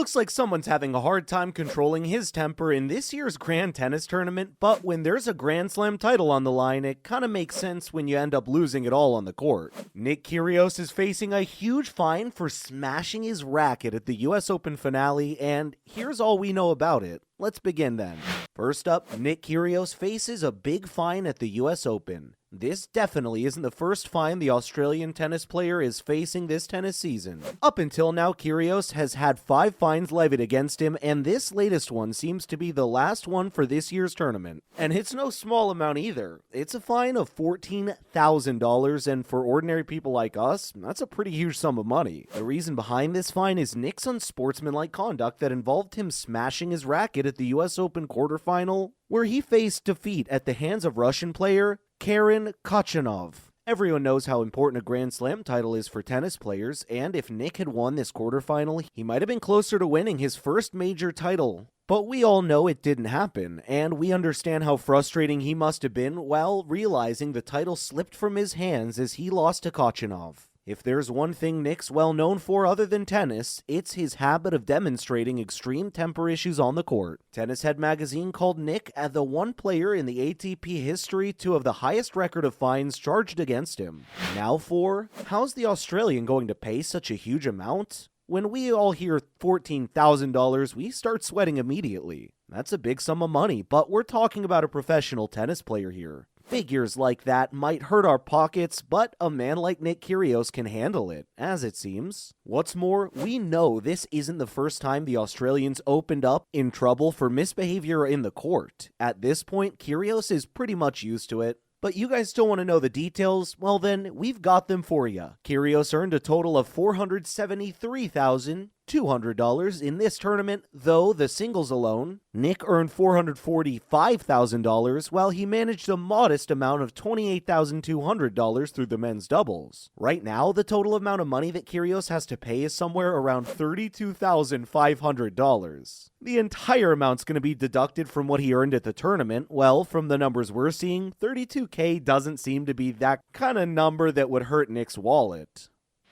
Looks like someone's having a hard time controlling his temper in this year's Grand Tennis Tournament, but when there's a Grand Slam title on the line, it kinda makes sense when you end up losing it all on the court. Nick Kyrgios is facing a huge fine for smashing his racket at the US Open finale, and here's all we know about it. Let's begin then. First up, Nick Kyrgios faces a big fine at the US Open. This definitely isn't the first fine the Australian tennis player is facing this tennis season. Up until now, Kyrgios has had 5 fines levied against him, and this latest one seems to be the last one for this year's tournament. And it's no small amount either. It's a fine of $14,000, and for ordinary people like us, that's a pretty huge sum of money. The reason behind this fine is Nick's unsportsmanlike conduct that involved him smashing his racket at the US Open quarterfinal, where he faced defeat at the hands of Russian player Kyrgios. Everyone knows how important a Grand Slam title is for tennis players, and if Nick had won this quarterfinal, he might have been closer to winning his first major title. But we all know it didn't happen, and we understand how frustrating he must have been while realizing the title slipped from his hands as he lost to Kyrgios. If there's one thing Nick's well known for other than tennis, it's his habit of demonstrating extreme temper issues on the court. Tennis Head magazine called Nick as the one player in the ATP history to have the highest record of fines charged against him. Now how's the Australian going to pay such a huge amount? When we all hear $14,000, we start sweating immediately. That's a big sum of money, but we're talking about a professional tennis player here. Figures like that might hurt our pockets, but a man like Nick Kyrgios can handle it, as it seems. What's more, we know this isn't the first time the Australians opened up in trouble for misbehavior in the court. At this point, Kyrgios is pretty much used to it. But you guys still want to know the details? Well then, we've got them for you. Kyrgios earned a total of $473,200 in this tournament, though the singles alone, Nick earned $445,000, while he managed a modest amount of $28,200 through the men's doubles. Right now, the total amount of money that Kyrgios has to pay is somewhere around $32,500. The entire amount's going to be deducted from what he earned at the tournament. Well, from the numbers we're seeing, $32K doesn't seem to be that kind of number that would hurt Nick's wallet.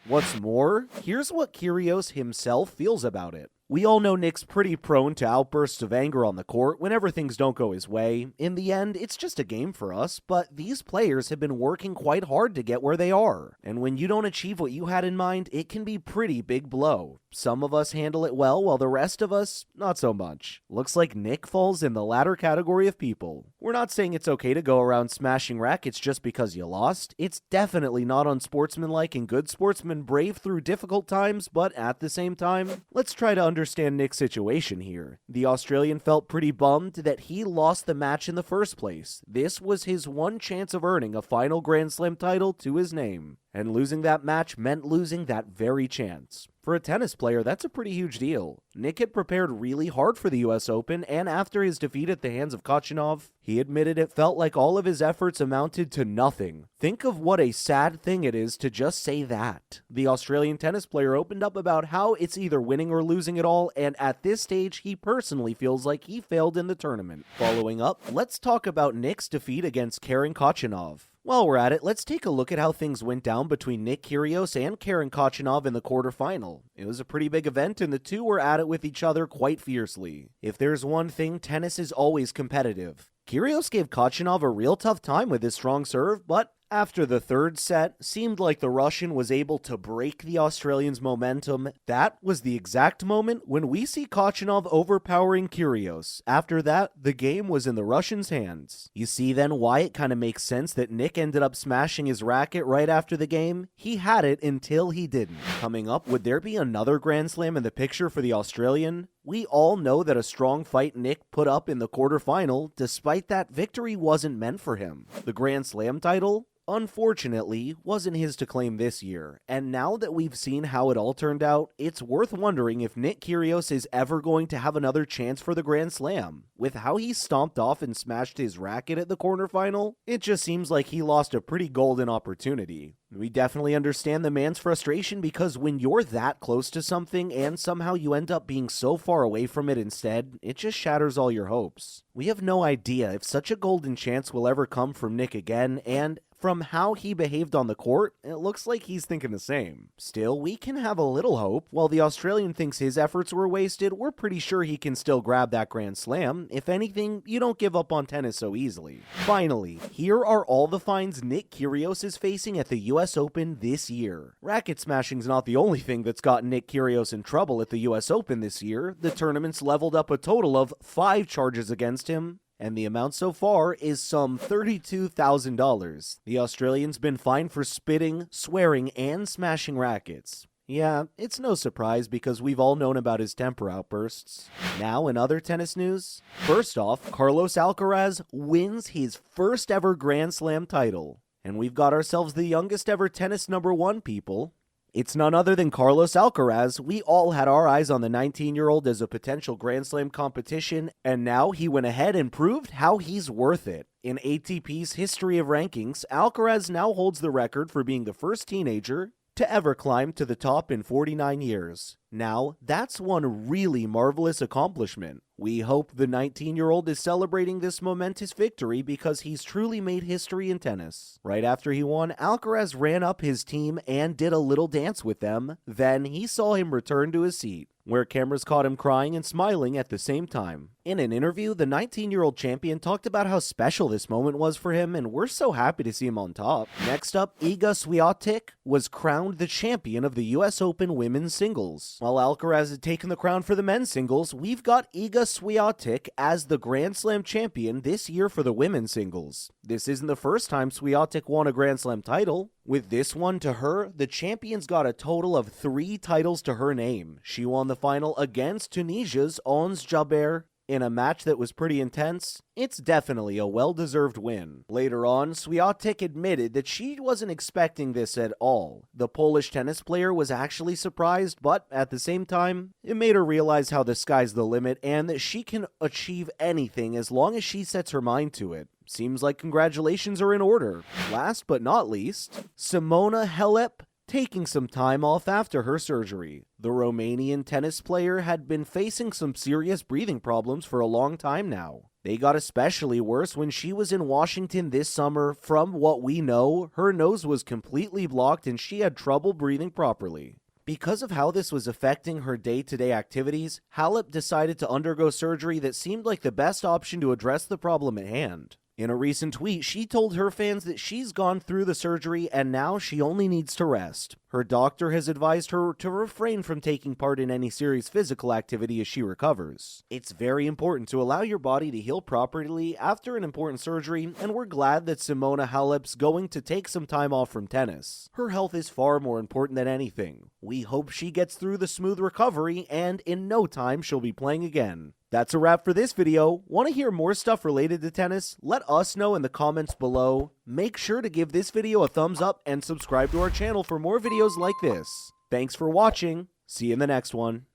What's more, here's what Kyrgios himself feels about it. We all know Nick's pretty prone to outbursts of anger on the court whenever things don't go his way. In the end, it's just a game for us, but these players have been working quite hard to get where they are. And when you don't achieve what you had in mind, it can be pretty big blow. Some of us handle it well, while the rest of us, not so much. Looks like Nick falls in the latter category of people. We're not saying it's okay to go around smashing rackets just because you lost. It's definitely not unsportsmanlike, and good sportsmen brave through difficult times, but at the same time, let's try to understand Nick's situation here. The Australian felt pretty bummed that he lost the match in the first place. This was his one chance of earning a final Grand Slam title to his name, and losing that match meant losing that very chance. For a tennis player, that's a pretty huge deal. Nick had prepared really hard for the US Open, and after his defeat at the hands of Kyrgios, he admitted it felt like all of his efforts amounted to nothing. Think of what a sad thing it is to just say that. The Australian tennis player opened up about how it's either winning or losing it all, and at this stage, he personally feels like he failed in the tournament. Following up, let's talk about Nick's defeat against Kyrgios. While we're at it, let's take a look at how things went down between Nick Kyrgios and Kyrgios in the quarterfinal. It was a pretty big event, and the two were at it with each other quite fiercely. If there's one thing, tennis is always competitive. Kyrgios gave Kyrgios a real tough time with his strong serve, but after the third set, seemed like the Russian was able to break the Australian's momentum. That was the exact moment when we see Kyrgios overpowering Kyrgios. After that, the game was in the Russian's hands. You see then why it kind of makes sense that Nick ended up smashing his racket right after the game? He had it until he didn't. Coming up, would there be another Grand Slam in the picture for the Australian? We all know that a strong fight Nick put up in the quarterfinal, despite that victory wasn't meant for him. The Grand Slam title, unfortunately, wasn't his to claim this year, and now that we've seen how it all turned out, it's worth wondering if Nick Kyrgios is ever going to have another chance for the Grand Slam. With how he stomped off and smashed his racket at the quarterfinal, it just seems like he lost a pretty golden opportunity. We definitely understand the man's frustration, because when you're that close to something and somehow you end up being so far away from it instead, it just shatters all your hopes. We have no idea if such a golden chance will ever come from Nick again, and from how he behaved on the court, it looks like he's thinking the same. Still, we can have a little hope. While the Australian thinks his efforts were wasted, we're pretty sure he can still grab that Grand Slam. If anything, you don't give up on tennis so easily. Finally, here are all the fines Nick Kyrgios is facing at the US Open this year. Racket smashing's not the only thing that's gotten Nick Kyrgios in trouble at the US Open this year. The tournament's leveled up a total of 5 charges against him, and the amount so far is some $32,000. The Australian's been fined for spitting, swearing, and smashing rackets. Yeah, it's no surprise because we've all known about his temper outbursts. Now, in other tennis news, first off, Carlos Alcaraz wins his first ever Grand Slam title. And we've got ourselves the youngest ever tennis #1, people. It's none other than Carlos Alcaraz. We all had our eyes on the 19-year-old as a potential Grand Slam competition, and now he went ahead and proved how he's worth it. In ATP's history of rankings, Alcaraz now holds the record for being the first teenager to ever climb to the top in 49 years. Now, that's one really marvelous accomplishment. We hope the 19-year-old is celebrating this momentous victory because he's truly made history in tennis. Right after he won, Alcaraz ran up his team and did a little dance with them. Then he saw him return to his seat, where cameras caught him crying and smiling at the same time. In an interview, the 19-year-old champion talked about how special this moment was for him, and we're so happy to see him on top. Next up, Iga Swiatek was crowned the champion of the US Open women's singles. While Alcaraz had taken the crown for the men's singles, we've got Iga Swiatek as the Grand Slam champion this year for the women's singles. This isn't the first time Swiatek won a Grand Slam title. With this one to her, the champion's got a total of 3 titles to her name. She won the final against Tunisia's Ons Jabeur in a match that was pretty intense. It's definitely a well-deserved win. Later on, Swiatek admitted that she wasn't expecting this at all. The Polish tennis player was actually surprised, but at the same time, it made her realize how the sky's the limit and that she can achieve anything as long as she sets her mind to it. Seems like congratulations are in order. Last but not least, Simona Halep taking some time off after her surgery. The Romanian tennis player had been facing some serious breathing problems for a long time now. They got especially worse when she was in Washington this summer. From what we know, her nose was completely blocked and she had trouble breathing properly. Because of how this was affecting her day-to-day activities, Halep decided to undergo surgery that seemed like the best option to address the problem at hand. In a recent tweet, she told her fans that she's gone through the surgery and now she only needs to rest. Her doctor has advised her to refrain from taking part in any serious physical activity as she recovers. It's very important to allow your body to heal properly after an important surgery, and we're glad that Simona Halep's going to take some time off from tennis. Her health is far more important than anything. We hope she gets through the smooth recovery, and in no time she'll be playing again. That's a wrap for this video. Want to hear more stuff related to tennis? Let us know in the comments below. Make sure to give this video a thumbs up and subscribe to our channel for more videos like this. Thanks for watching. See you in the next one.